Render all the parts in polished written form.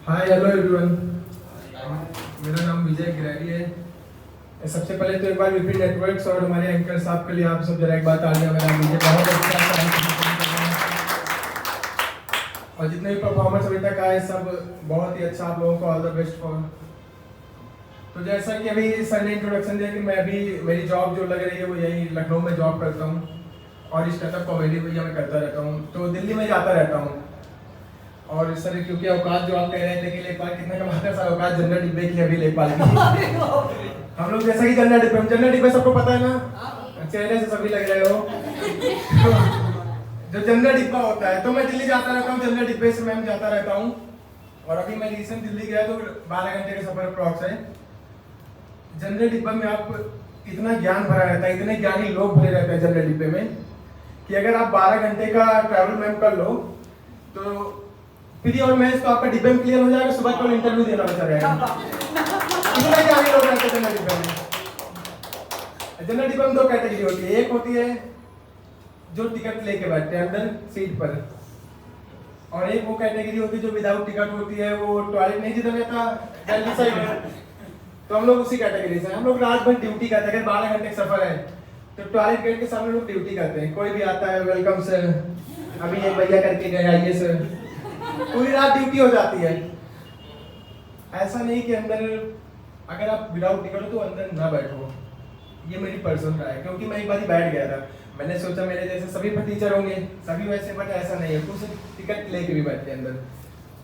Hi hello everyone, मेरा नाम विजय गिरारी है। सबसे पहले तो एक बार विपिन नेटवर्क्स और हमारे एंकर साहब के लिए आप सब जरा एक बात तालियां बजाएं। मुझे बहुत अच्छा और जितने भी परफॉर्मेंस अभी तक आए सब बहुत ही अच्छा। आप लोगों को ऑल द बेस्ट फॉर। तो जैसा कि अभी सर ने इंट्रोडक्शन दिया कि मैं अभी मेरी जॉब जो लग रही है वो यही लखनऊ में जॉब करता हूँ और स्टैंडअप कॉमेडी भैया मैं करता रहता हूँ, तो दिल्ली में जाता रहता हूँ। और सर क्योंकि औकात जो आप कह रहे थे कि लेखपाल कितना कमाता है, सर औकात जनरल डिब्बे की अभी लेखपाल की हम लोग जैसा कि जनरल डिब्बे सबको पता है ना, चेहरे से सभी लग रहे हो जो जनरल डिब्बा होता है, तो मैं दिल्ली जाता रहता हूँ, जनरल डिब्बे से मैं जाता रहता हूँ। और अभी मैं रिसेंट दिल्ली गया तो 12 घंटे का सफर अप्रॉक्स है। जनरल डिब्बा में आप इतना ज्ञान भरा रहता है, इतने ज्ञानी लोग भरे रहते हैं जनरल डिब्बे में कि अगर आप 12 घंटे का ट्रैवल मैप कर लो तो फ्री और मैच तो आपका डिब्बे में क्लियर हो जाएगा। सुबह को इंटरव्यू देना बचा रहेगा। इतने ज्ञानी लोग रहते हैं जनरल डिब्बे में। जनरल डिब्बे में 2 कैटेगरी होती है। एक होती है जो टिकट लेके बैठते हैं अंदर सीट पर, और एक वो कैटेगरी होती है जो विदाउट टिकट होती है, वो टॉयलेट नहीं जिधर रहता जल्दी साइड, तो हम लोग उसी कैटेगरी से। हम लोग रात भर ड्यूटी करते हैं। अगर 12 घंटे का सफर है तो टॉयलेट गेट के सामने लोग ड्यूटी करते हैं। कोई भी आता है वेलकम सर, अभी ये भैया करके गए, आइए सर। पूरी रात ड्यूटी हो जाती है। ऐसा नहीं कि अंदर अगर आप विदाउट टिकट हो तो अंदर ना बैठो, ये मेरी पर्सनल राय है। क्योंकि मैं एक बार ही बैठ गया था, मैंने सोचा मेरे जैसे सभी टीचर होंगे सभी वैसे, बट ऐसा नहीं है, कुछ टिकट लेके भी बैठते हैं अंदर।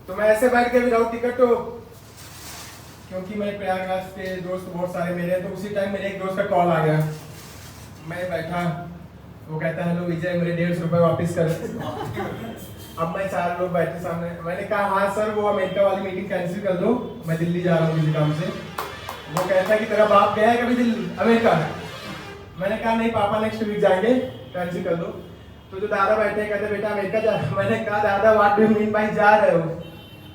तो मैं ऐसे बैठ गया विदाउट टिकट। तो क्योंकि मैं प्रयागराज के दोस्त बहुत सारे मेरे हैं, तो उसी टाइम मेरे एक दोस्त का कॉल आ गया। मैं बैठा, वो कहता है हेलो विजय मेरे 150 रुपये वापस कर। अब मैं 4 लोग बैठे सामने। मैंने कहा हाँ सर, वो अमेरिका वाली मीटिंग कैंसिल कर दो, मैं दिल्ली जा रहा हूँ किसी काम से। वो कहता है कि तेरा बाप गया है कभी दिल्ली अमेरिका? मैंने कहा नहीं पापा नेक्स्ट वीक जाएंगे, कैंसिल कर दो। तो जो दादा बैठे कहते बेटा अमेरिका जा। मैंने कहा दादा what do you mean by जा रहे हो?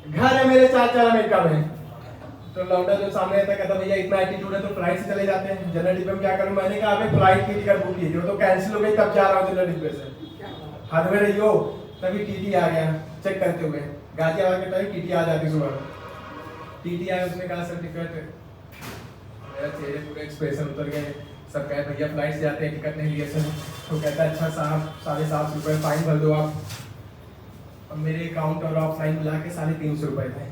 घर है मेरे 4 अमेरिका में। तो लौंडा जो सामने रहता कहता भैया इतना एटीट्यूड है तो फ्लाइट से चले जाते हैं, जनरल डिब्बे में क्या करूं? मैंने कहा अबे फ्लाइट की टिकट बुक कीजिए, तो कैंसिल हो गई, तब जा रहा हूँ जनरल डिब्बे से। हाथ में रहियो। तभी टीटी आ गया चेक करते हुए। गाजियाबाद के टाइम टीटी आ जाती सुबह। टीटी आया, उसने कहा सर टिकट। मेरा चेहरे पूरे एक्सप्रेशन उतर गए। सब कहे भैया फ्लाइट से जाते हैं, टिकट नहीं लिए सर। तो कहता है अच्छा साहब 750 रुपये फाइन भर दो आप। अब मेरे अकाउंट और ऑफलाइन मिला के 350 रुपये थे।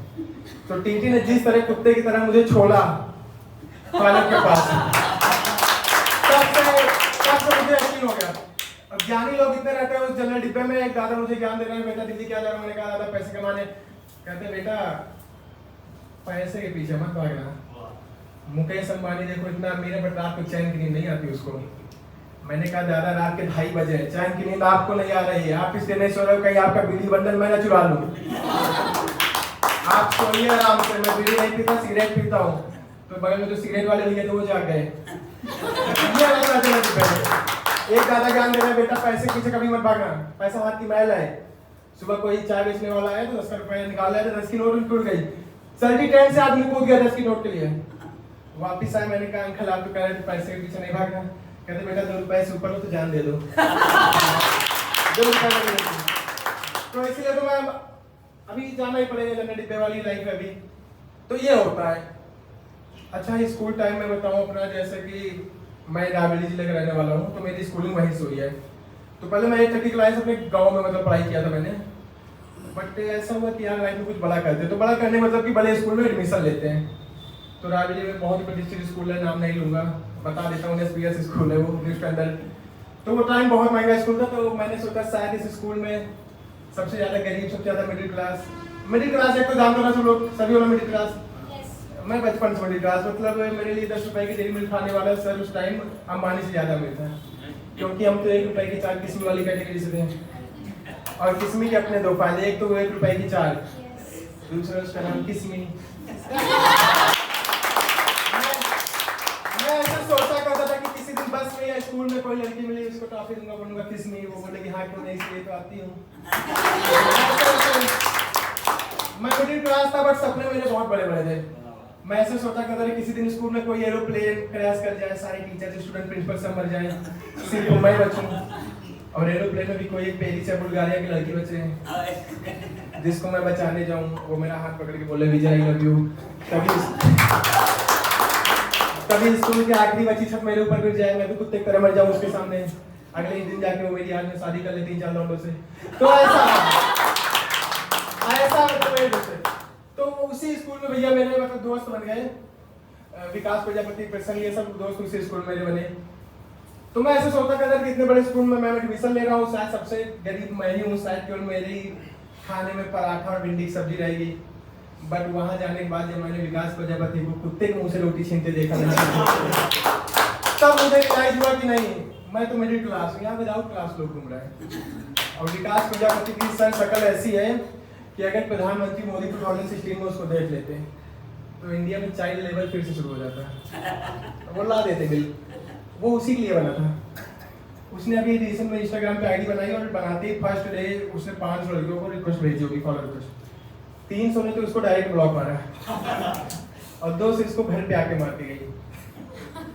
तो टीटी ने जिस तरह कुत्ते की तरह मुझे छोड़ा टॉयलेट के पास, तब से मुझे यकीन हो गया। अब ज्ञानी लोग इतने रहते हैं उस जनरल डिब्बे में। एक दादा मुझे ज्ञान दे रहे हैं, बेटा दिल्ली क्या जा रहा है? मैंने कहा दादा पैसे कमाने। कहते बेटा पैसे के पीछे मत भागना। मुकेश अंबानी देखो इतना अमीर है, बट रात को चैन की नींद नहीं आती उसको। मैंने कहा दादा रात के 2:30 बजे, चैन की नींद आपको नहीं आ रही है, आप इसलिए नहीं सो रहे हो कहीं आपका बीड़ी बंडल मैं ना चुरा लूं। आप सोइए आराम से। मैं बीड़ी नहीं पीता, सिगरेट पीता हूँ। तो बगल में जो सिगरेट वाले भैया थे वो जाग गए। एक दादा ज्ञान दे रहे हैं बेटा पैसे पीछे कभी मत भागना, पैसा हाथ की मैल है। सुबह कोई चाय बेचने वाला आया तो 10 रुपए निकाल रहे थे, 10 की नोट टूट गई। सर्दी ट्रेन से आदमी कूद गया 10 की नोट के लिए। वापिस आए, मैंने कहा अंकल आप तो कह रहे थे पैसे के पीछे नहीं भागना। कहते बेटा 2 रुपए से ऊपर हो तो जान दे दो। 2 रुपए तो इसलिए तो मैं अभी जाना ही पड़ेगा जनरल डिब्बे वाली लाइफ अभी। तो ये होता है। अच्छा स्कूल टाइम में बताऊं अपना, जैसे कि मैं रायबरेली जिले का रहने वाला हूँ, तो मेरी स्कूलिंग वहीं से हुई है। तो पहले मैं 8वीं क्लास अपने गांव में मतलब पढ़ाई किया था मैंने। बट ऐसा हुआ कि यार लाइफ में कुछ बड़ा करते, तो बड़ा करने मतलब कि बड़े स्कूल में एडमिशन लेते हैं। तो रायबरेली में बहुत ही प्रतिष्ठित स्कूल है, नाम नहीं लूंगा, बता देता हूँ, SPS स्कूल है वो, न्यू स्टैंडर्ड। तो वो टाइम बहुत महंगा स्कूल था। तो मैंने सोचा शायद इस स्कूल में सबसे ज्यादा गरीब, सबसे ज्यादा मिडिल क्लास एक तो जानते हो सब लोग, सभी वाला मिडिल क्लास। मैं बचपन से मिडिल क्लास, मतलब मेरे लिए 10 रुपए की डेली मिल्क खाने वाला सर उस टाइम अंबानी से ज्यादा मिलता है। क्योंकि हम तो 1 रुपए की 4 किस्मी वाली कैटेगरी से थे। और किस्मी के अपने 2 फायदे, एक तो 1 रुपए की 4, दूसरा उसका नाम किस्मी। मैं ऐसा सोचा करता था कि किसी दिन बस में या स्कूल में कोई लड़की मिली, उसको टॉफी दूंगा, बोलूंगा किस्मी। वो बोले कि हाँ क्यों नहीं, इसलिए तो आती हूँ। मैं मिडिल क्लास था बट सपने मेरे बहुत बड़े बड़े थे। मैं ऐसे सोचा करता था किसी दिन स्कूल में कोई एरोप्लेन क्रैश कर जाए, सारे टीचर स्टूडेंट प्रिंसिपल सब मर जाए, सिर्फ मैं बचूं। और एरोप्लेन में भी कोई एक पेरिस या बुल्गारिया की लड़की बचे। जिसको मैं बचाने जाऊं वो मेरा हाथ पकड़ के बोले विजय आई लव यू। कभी स्कूल की आखिरी बची छत मेरे ऊपर गिर जाए, मैं तो कुत्ते की तरह मर जाऊं उसके सामने। अगले ही दिन जाके वो मेरी आज में शादी कर ले 3-4 लौंडों से। तो ऐसा तो उसी स्कूल में भैया मेरे मतलब दोस्त बन गए, विकास प्रजापति, प्रसन्न, ये सब दोस्त उसी स्कूल में मेरे बने। तो मैं ऐसे सोचता था कि इतने बड़े स्कूल में मैं एडमिशन ले रहा हूँ, शायद सबसे गरीब मैं ही हूँ, शायद केवल मेरे ही खाने में पराठा और भिंडी की सब्जी रहेगी। बट वहां जाने के बाद जब मैंने विकास प्रजापति को कुत्ते के मुंह से रोटी छीनते देखा तब मुझे रियलाइज हुआ कि नहीं, मैं तो मिडिल क्लास हूँ, यहाँ विदाउट क्लास लोग घूम रहे हैं। और विकास प्रजापति की सर शक्ल ऐसी है कि अगर प्रधानमंत्री मोदी 2016 में उसको देख लेते हैं तो इंडिया में चाइल्ड लेबर फिर से शुरू हो जाता है। वो ला देते बिल, वो उसी के लिए बना था। उसने अभी रिसेंट में इंस्टाग्राम पे आईडी बनाई और बनाते ही फर्स्ट डे उसने 500 लड़कियों को रिक्वेस्ट भेजी होगी, फॉलो रिक्वेस्ट। 300 ने तो उसको डायरेक्ट ब्लॉक मारा और 200 इसको घर पे आके मार के गई।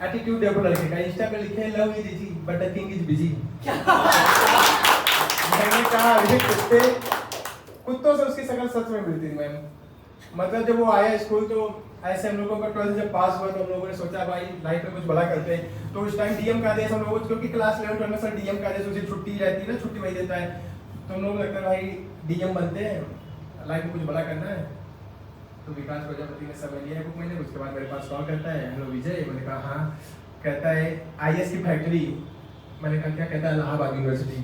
एटीट्यूड देखो लड़के का, इंस्टा पे लिखे love is easy but the king is busy. मैंने कहा अरे कुत्तों से उसकी शक्ल सच में मिलती थी मैम। मतलब जब वो आया स्कूल तो ऐसे हम लोगों का 12th जब पास हुआ तो हम लोगों ने सोचा भाई लाइफ में कुछ बड़ा करते हैं। तो उस टाइम डीएम का आदेश हम लोगों को, क्योंकि क्लास 11 12 में सर डीएम का आदेश उसे छुट्टी रहती है ना, छुट्टी वही देता है। तो हम लोग लगता है भाई डीएम बनते हैं, लाइफ में कुछ बड़ा करना है। तो विकास प्रजापति ने समय लिया है बुक मैंने, उसके बाद मेरे पास कॉल करता है, हेलो विजय। मैंने कहा हाँ। कहता है आईएएस की फैक्ट्री। मैंने कहा क्या? कहता है इलाहाबाद यूनिवर्सिटी।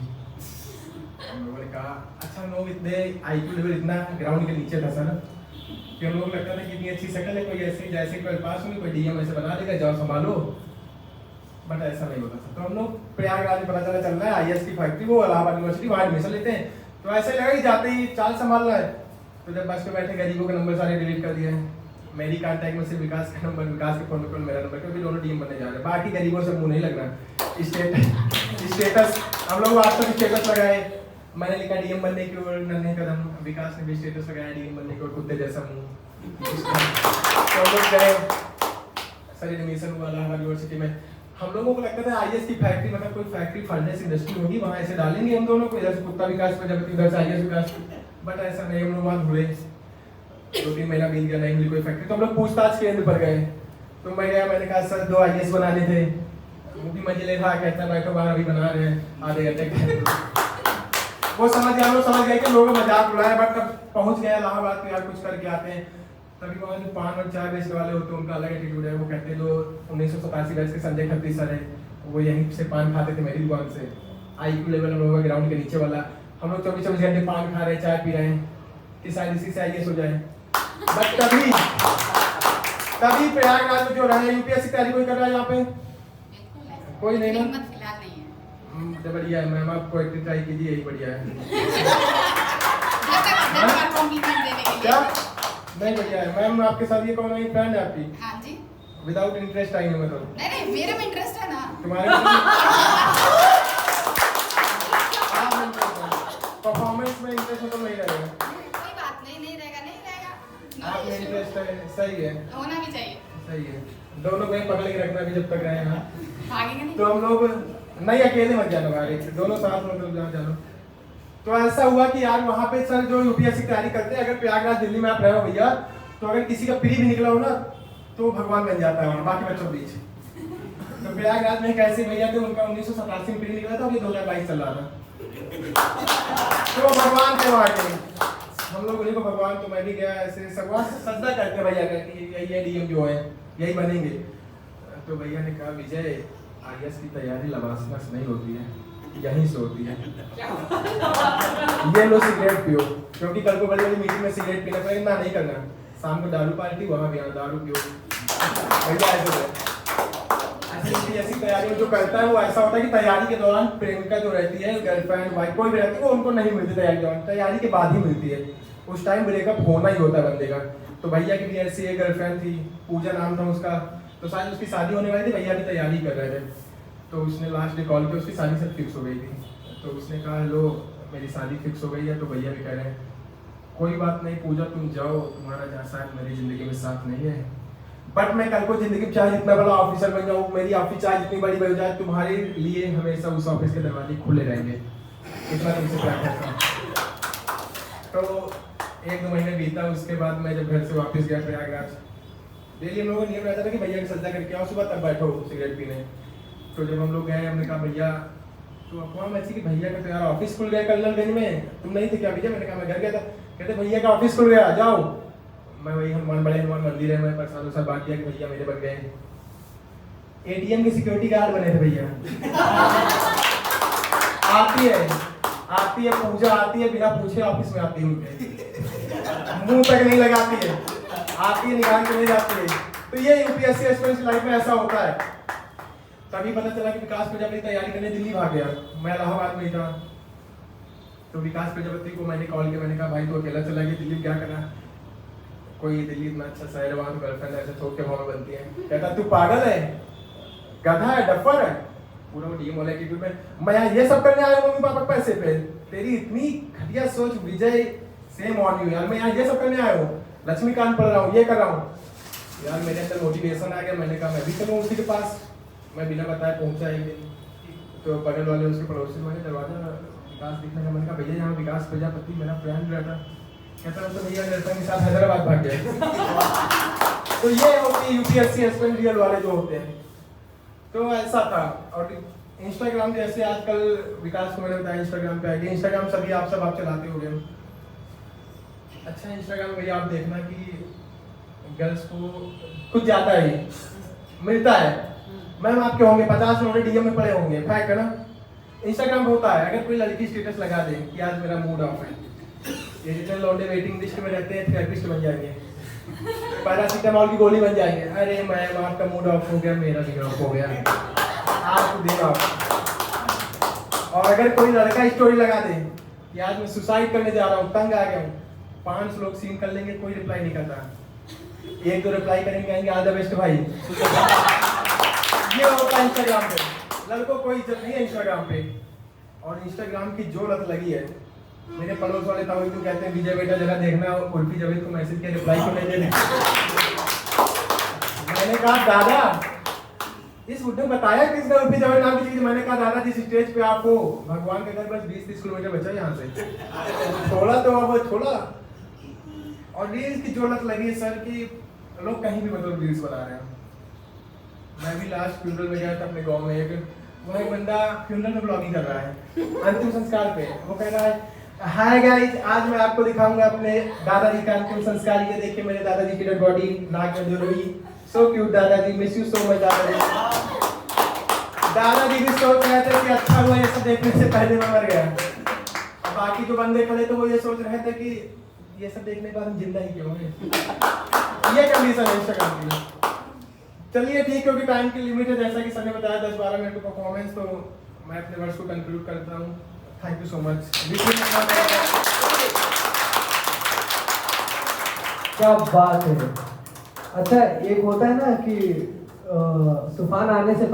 हम लोगों ने कहा अच्छा हम लोग इतने आईक्यू लेवल इतना ग्राउंड के नीचे था सर कि हम लोग लगता था कि इतनी अच्छी शक्ल है, कोई ऐसे जैसे कोई पास में कोई डीएम ऐसे बना देगा, जाओ संभालो। बट ऐसा नहीं होता था। तो हम लोग प्रयागराज में पता चल रहा है आईएएस की फैक्ट्री, वो इलाहाबाद यूनिवर्सिटी, वहाँ एडमिशन लेते हैं। तो ऐसे लगा कि जाते ही चाल संभालना है। तो जब बस पे बैठे गरीबों के नंबर सारे डिलीट कर दिए हैं। मेरी कांटेक्ट में सिर्फ विकास का नंबर, विकास के फोन पे मेरा नंबर, क्योंकि दोनों डीएम बनने जा रहे हैं। बाकी गरीबों से मुंह नहीं लगना। स्टेटस हम लोग व्हाट्सएप स्टेटस लगाए, मैंने लिखा डीएम बनने की ओर नन्हे कदम। विकास ने भी स्टेटस लगाया डीएम बनने की ओर कुत्ते जैसा मुंह। तो हम लोग गए, सर एडमिशन हुआ इलाहाबाद यूनिवर्सिटी में। हम लोगों को लगता था आईएएस की फैक्ट्री मतलब कोई फैक्ट्री फर्नेस इंडस्ट्री होगी, वहाँ ऐसे डालेंगे हम दोनों को, इधर से कुत्ता विकास प्रजापति, उधर से आईएएस विकास। बट ऐसा नहीं, हम लोग वहाँ घूरे। 2-3 महीना बीत गया, नहीं मिली कोई फैक्ट्री। तो हम लोग पूछताछ केंद्र पर गए। तो मैं गया, मैंने कहा सर 2 आईएएस बनाने थे। वो भी मजे ले रहा, कहता है बैठो बाहर अभी बना रहे हैं, आधे घंटे। वो समझ गए कि लोगों मजाक उड़ाया। बट तब पहुंच गया इलाहाबाद तो यार कुछ करके आते हैं। तभी वहाँ जो पान और चाय बेचने वाले होते हैं उनका अलग एटीट्यूड है। वो कहते हैं जो 1987 बैच के संजय खत्री सर है, वो यहीं से पान खाते थे मेरी दुकान से। आईक्यू लेवल हम लोगों का ग्राउंड के नीचे वाला। हम लोग 24 घंटे पान खा रहे हैं, चाय पी रहे हैं कि शायद इसी से आईएएस हो जाए। बट तभी प्रयागराज में जो रहे, यूपीएससी तैयारी कोई कर रहा है यहाँ पे? कोई नहीं ना? बढ़िया है मैम, आप पोएट्री ट्राई कीजिए, यही बढ़िया है। क्या? नहीं बढ़िया है मैम। आपके साथ ये कौन है? फ्रेंड है आपकी? हाँ जी। विदाउट इंटरेस्ट आई है मतलब? नहीं मेरे में इंटरेस्ट है ना। तुम्हारे परफॉर्मेंस में इंटरेस्ट हो तो नहीं रहेगा। कोई बात नहीं, नहीं रहेगा। आप में इंटरेस्ट है, सही है, होना भी चाहिए। सही है। दोनों को पकड़ के रखना भी जब तक रहे ना। भागेंगे नहीं। तो हम लोग नहीं, अकेले मत जाना बाहर, दोनों साथ मतलब जहाँ जानो। तो ऐसा हुआ कि यार वहाँ पे सर जो यूपीएससी की तैयारी करते हैं, अगर प्रयागराज दिल्ली में आप रहे हो भैया, तो अगर किसी का प्री भी निकला हो ना तो भगवान बन जाता है वहाँ बाकी बच्चों के बीच। तो प्रयागराज में एक ऐसे भैया थे, उनका 1987 में प्री निकला था, अभी 2022 चल रहा था। तो भगवान थे वहाँ के, हम लोग उन्हीं को भगवान। तो मैं भी गया ऐसे भगवान से सजदा करते भैया कि यही डीएम जो है यही बनेंगे। तो भैया ने कहा विजय आईएएस की तैयारी लबासनस नहीं होती है, यहीं से होती है। ये लो सिगरेट पियो, क्योंकि कल को बड़ी बड़ी मीटिंग में सिगरेट पीना पड़ेगा, ना नहीं करना। शाम को दारू पार्टी, वहाँ भी दारू पियो। भैया ऐसी तैयारी जो करता है वो ऐसा होता है कि तैयारी के दौरान प्रेमिका जो रहती है, गर्लफ्रेंड वाइफ कोई भी रहती है, वो उनको नहीं मिलती तैयारी के दौरान, तैयारी के बाद ही मिलती है। उस टाइम ब्रेकअप होना ही होता है बंदे का। तो भैया की भी ऐसी एक गर्लफ्रेंड थी, पूजा नाम था उसका। तो शायद उसकी शादी होने वाली थी, भैया भी तैयारी कर रहे थे। तो उसने लास्ट डे कॉल किया, उसकी शादी सब फिक्स हो गई थी। तो उसने कहा हेलो मेरी शादी फिक्स हो गई है। तो भैया भी कह रहे हैं कोई बात नहीं पूजा तुम जाओ, तुम्हारा जहाँ साथ मेरी जिंदगी में साथ नहीं है। बट मैं कल को जिंदगी में चाहे जितना बड़ा ऑफिसर बन जाऊँ, मेरी ऑफिस चाहे जितनी बड़ी बन जाए, तुम्हारे लिए हमेशा उस ऑफिस के दरवाजे खुले रहेंगे। इतना तुमसे प्यार करता हूँ। तो 1-2 महीने बीता, उसके बाद मैं जब घर से वापस गया प्रयागराज, डेली हम लोगों को नियम रहता था कि भैया की सज्जा करके आओ, सुबह तब बैठो सिगरेट पीने। तो जब हम लोग गए, हमने कहा भैया, तो अफवाह मची कि भैया का तो यार ऑफिस खुल गया कल्याणगंज में, तुम नहीं थे क्या भैया? मैंने कहा मैं घर गया था। कहते भैया का ऑफिस खुल गया, जाओ। मैं वही बड़े हनुमान मंदिर है, मैं प्रसाद उसाद बांट दिया कि भैया मेरे बन गए। एटीएम के सिक्योरिटी गार्ड बने थे भैया। आती है पूजा, आती है बिना पूछे ऑफिस में आती है, उनके मुंह तक नहीं लगाती है, आती है निकाल के नहीं जाती है। तो ये यूपीएससी एस्पिरेंट्स लाइफ में ऐसा होता है। तभी पता चला कि विकास प्रजापति तैयारी करने दिल्ली भाग गया, मैं इलाहाबाद में ही था। तो विकास प्रजापति को मैंने कॉल किया, मैंने कहा भाई तो अकेला चला गया दिल्ली, क्या करना? कोई दिल्ली इतना अच्छा शहर है, वहाँ तो गर्लफ्रेंड ऐसे थोक के भाव में बनती है। कहता तू पागल है, गधा है, डफर है, पूरा डीएम वाला एटीट्यूड में। मैं यहाँ ये सब करने आया हूँ मम्मी पापा पैसे पे, तेरी इतनी घटिया सोच विजय, सेम ऑन यू यार। मैं यहाँ ये सब करने आया हूँ, लक्ष्मीकांत पढ़ रहा हूँ, ये कर रहा हूँ यार। मेरे अंदर मोटिवेशन आ गया, मैंने कहा मैं भी चलूँ उसी के पास। मैं बिना बताए पहुंचा एक दिन, तो बगल वाले उसके पड़ोसी वाले दरवाजा विकास दिखने का, मैंने कहा भैया यहाँ विकास प्रजापति मेरा फ्रेंड रहता। कहता तो भैया लड़का के साथ हैदराबाद भाग गया। तो ये होती है यूपीएससी एस्पिरेंट रियल वाले जो होते हैं। तो ऐसा था। और इंस्टाग्राम जैसे आजकल विकास को मैंने बताया इंस्टाग्राम पे आईडी, इंस्टाग्राम सभी आप चलाते हो गए। अच्छा इंस्टाग्राम भैया आप देखना कि गर्ल्स को कुछ ज्यादा ही मिलता है। मैम आपके होंगे 50 लोग डीएम में पड़े होंगे, फैक्ट है ना। इंस्टाग्राम पे होता है, अगर कोई लड़की स्टेटस लगा दे कि आज मेरा मूड ऑफ है, ये जितने लौंडे वेटिंग लिस्ट में रहते हैं थेरेपिस्ट बन जाएंगे, पैरासीटामोल की गोली बन जाएंगे। अरे मैम आपका मूड ऑफ हो गया, मेरा भी ऑफ हो गया, आपको दिन ऑफ। और अगर कोई लड़का स्टोरी लगा दे कि आज मैं सुसाइड करने जा रहा हूँ, तंग आ गया हूँ, 5 लोग सीन कर लेंगे, कोई रिप्लाई नहीं करता। 1-2 रिप्लाई करेंगे, कहेंगे ऑल द बेस्ट भाई। ये होता है इंस्टाग्राम पे। लड़कों कोई इज्जत नहीं है इंस्टाग्राम पे। और इंस्टाग्राम की जो लत लगी है, मेरे पड़ोस वाले ताऊ तो कहते हैं विजय बेटा जरा देखना उर्फी जावेद को मैसेज किया, रिप्लाई क्यों नहीं दे रहे? मैंने कहा दादा, इस बुड्ढे ने बताया किसने उर्फी जावेद नाम की चीज? मैंने कहा दादा जिस स्टेज पे आप हो, भगवान के घर बस 20-30 किलोमीटर बचा यहाँ से, थोड़ा तो अब थोड़ा। और रील्स की जो लत लगी है सर की, लोग कहीं भी मतलब रील्स बना रहे हैं। मैं भी लास्ट फ्यूनरल में गया था अपने गांव में, एक बंदा फ्यूनरल में ब्लॉगिंग कर रहा है अंतिम संस्कार पे। वो कह रहा है हाय गाइस, आज मैं आपको दिखाऊंगा अपने दादाजी का अंतिम संस्कार। ये देखिए मेरे दादाजी की डेड बॉडी, नाक में जोड़ी, सो क्यूट दादाजी, मिस यू सो मच दादाजी। दादाजी भी सोच रहे थे कि अच्छा हुआ ये सब देखने से पहले मैं मर गया। अब बाकी जो बंदे खड़े थे वो ये सोच रहे थे कि ये सब देखने के बाद हम जिंदा ही क्यों हैं। ये कंडीशन है इंस्टाग्राम की। चलिए ठीक है, क्योंकि टाइम की लिमिट है, जैसा कि सर ने बताया 10-12 मिनट का परफॉर्मेंस, तो मैं अपने वर्ड्स को कंक्लूड करता हूँ। Thank you so much. क्या बात है। अच्छा एक होता है ना कि तूफान आने से